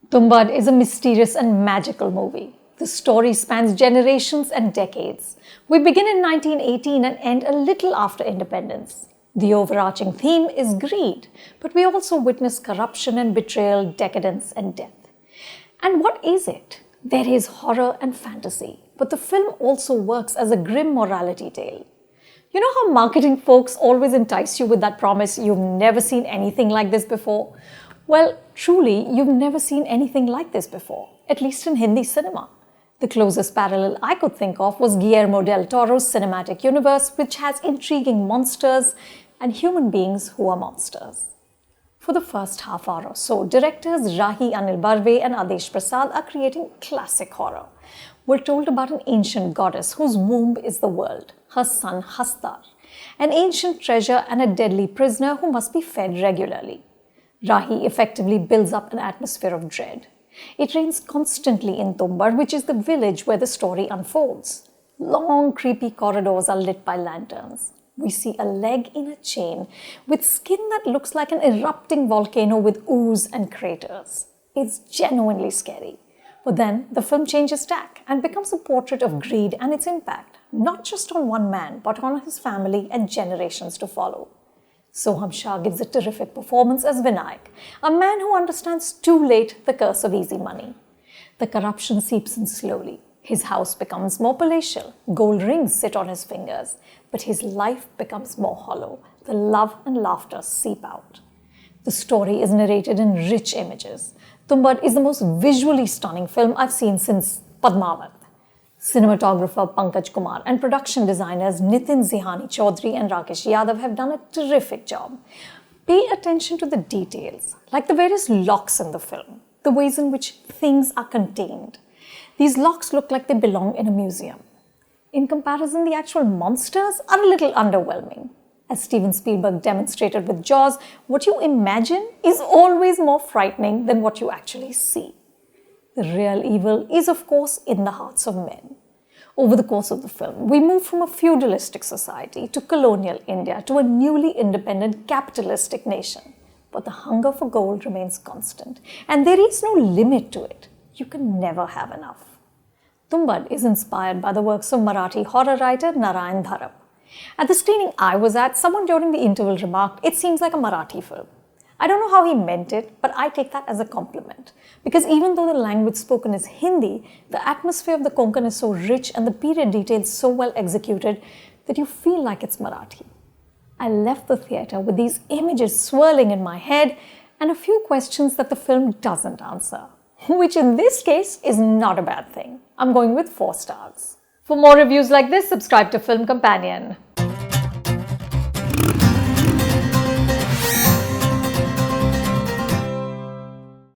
Tumbbad is a mysterious and magical movie. The story spans generations and decades. We begin in 1918 and end a little after independence. The overarching theme is greed, but we also witness corruption and betrayal, decadence and death. And what is it? There is horror and fantasy, but the film also works as a grim morality tale. You know how marketing folks always entice you with that promise, you've never seen anything like this before? Well, truly, you've never seen anything like this before, at least in Hindi cinema. The closest parallel I could think of was Guillermo del Toro's cinematic universe, which has intriguing monsters and human beings who are monsters. For the first half hour or so, directors Rahi Anil Barve and Adesh Prasad are creating classic horror. We're told about an ancient goddess whose womb is the world, her son Hastar, an ancient treasure and a deadly prisoner who must be fed regularly. Rahi effectively builds up an atmosphere of dread. It rains constantly in Tumbbad, which is the village where the story unfolds. Long, creepy corridors are lit by lanterns. We see a leg in a chain with skin that looks like an erupting volcano with ooze and craters. It's genuinely scary. But then the film changes tack and becomes a portrait of greed and its impact, not just on one man, but on his family and generations to follow. Sohum Shah gives a terrific performance as Vinayak, a man who understands too late the curse of easy money. The corruption seeps in slowly. His house becomes more palatial, gold rings sit on his fingers, but his life becomes more hollow. The love and laughter seep out. The story is narrated in rich images. Tumbbad is the most visually stunning film I've seen since Padmavat. Cinematographer Pankaj Kumar and production designers Nitin Zihani Chaudhary and Rakesh Yadav have done a terrific job. Pay attention to the details, like the various locks in the film, the ways in which things are contained. These locks look like they belong in a museum. In comparison, the actual monsters are a little underwhelming. As Steven Spielberg demonstrated with Jaws, what you imagine is always more frightening than what you actually see. The real evil is, of course, in the hearts of men. Over the course of the film, we move from a feudalistic society to colonial India to a newly independent capitalistic nation. But the hunger for gold remains constant, and there is no limit to it. You can never have enough. Tumbbad is inspired by the works of Marathi horror writer Narayan Dharap. At the screening I was at, someone during the interval remarked, "It seems like a Marathi film." I don't know how he meant it, but I take that as a compliment. Because even though the language spoken is Hindi, the atmosphere of the Konkan is so rich and the period details so well executed that you feel like it's Marathi. I left the theatre with these images swirling in my head and a few questions that the film doesn't answer. Which in this case is not a bad thing. I'm going with 4 stars. For more reviews like this, subscribe to Film Companion.